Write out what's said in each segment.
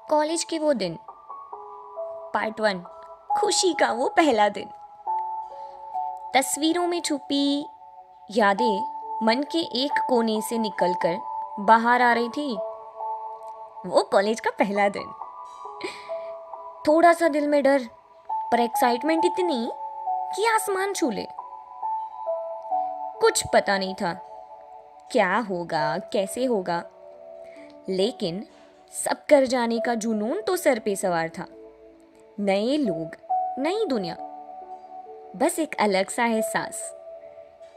College के वो दिन, पार्ट 1, खुशी का वो पहला दिन। तस्वीरों में छुपी यादें मन के एक कोने से निकलकर बाहर आ रही थी। वो कॉलेज का पहला दिन। थोड़ा सा दिल में डर, पर एक्साइटमेंट इतनी कि आसमान छू ले। कुछ पता नहीं था क्या होगा, कैसे होगा, लेकिन सब कर जाने का जुनून तो सर पे सवार था। नए लोग, नई दुनिया, बस एक अलग सा एहसास।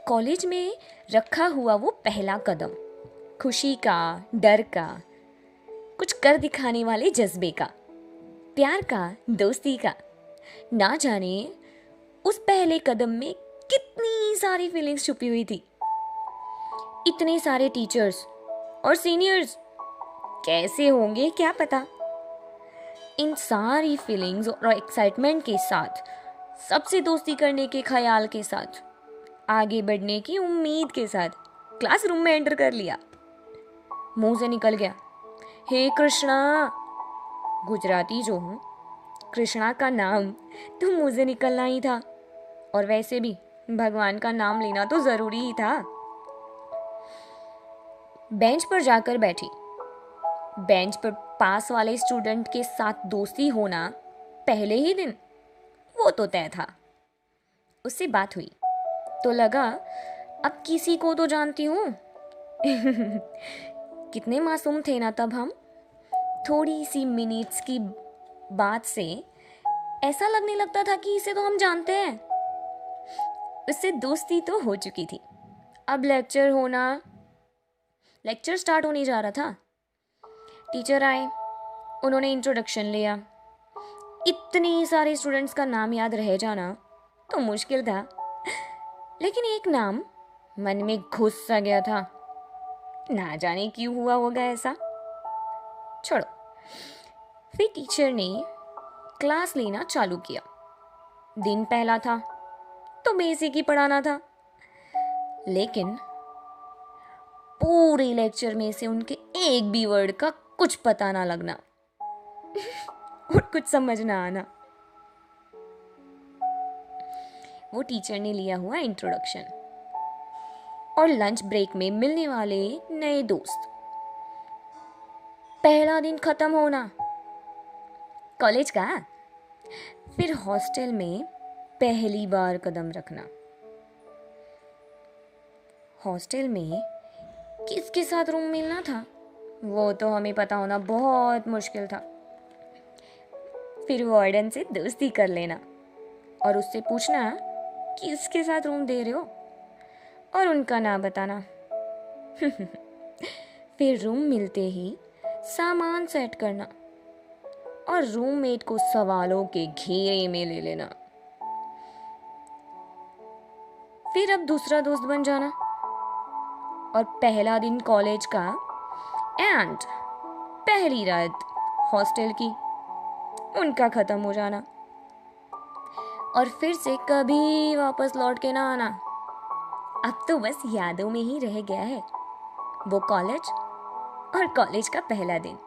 कॉलेज में रखा हुआ वो पहला कदम, खुशी का, डर का, कुछ कर दिखाने वाले जज्बे का, प्यार का, दोस्ती का। ना जाने उस पहले कदम में कितनी सारी फीलिंग्स छुपी हुई थी। इतने सारे टीचर्स और सीनियर्स कैसे होंगे क्या पता। इन सारी फीलिंग्स और एक्साइटमेंट के साथ, सबसे दोस्ती करने के ख्याल के साथ, आगे बढ़ने की उम्मीद के साथ क्लासरूम में एंटर कर लिया। मुंह से निकल गया, हे कृष्णा। गुजराती जो हूँ, कृष्णा का नाम तो मुंह से निकलना ही था, और वैसे भी भगवान का नाम लेना तो जरूरी ही था। बेंच पर जाकर बैठी। बेंच पर पास वाले स्टूडेंट के साथ दोस्ती होना पहले ही दिन वो तो तय था। उससे बात हुई तो लगा अब किसी को तो जानती हूँ। कितने मासूम थे ना तब हम। थोड़ी सी मिनट्स की बात से ऐसा लगने लगता था कि इसे तो हम जानते हैं। उससे दोस्ती तो हो चुकी थी। अब लेक्चर स्टार्ट होने जा रहा था। टीचर आए, उन्होंने इंट्रोडक्शन लिया। इतने सारे स्टूडेंट्स का नाम याद रह जाना तो मुश्किल था, लेकिन एक नाम मन में घुस सा गया था। ना जाने क्यों हुआ होगा ऐसा, छोड़ो। फिर टीचर ने क्लास लेना चालू किया। दिन पहला था तो बेसिक ही पढ़ाना था, लेकिन पूरे लेक्चर में से उनके एक भी वर्ड का कुछ पता ना लगना और कुछ समझ ना आना। वो टीचर ने लिया हुआ इंट्रोडक्शन और लंच ब्रेक में मिलने वाले नए दोस्त। पहला दिन खत्म होना कॉलेज का। फिर हॉस्टल में पहली बार कदम रखना। हॉस्टल में किसके साथ रूम मिलना था वो तो हमें पता होना बहुत मुश्किल था। फिर वार्डन से दोस्ती कर लेना और उससे पूछना किसके साथ रूम दे रहे हो, और उनका नाम बताना। फिर रूम मिलते ही सामान सेट करना और रूममेट को सवालों के घेरे में ले लेना। फिर अब दूसरा दोस्त बन जाना और पहला दिन कॉलेज का एंड पहली रात हॉस्टल की, उनका खत्म हो जाना और फिर से कभी वापस लौट के ना आना। अब तो बस यादों में ही रह गया है वो कॉलेज और कॉलेज का पहला दिन।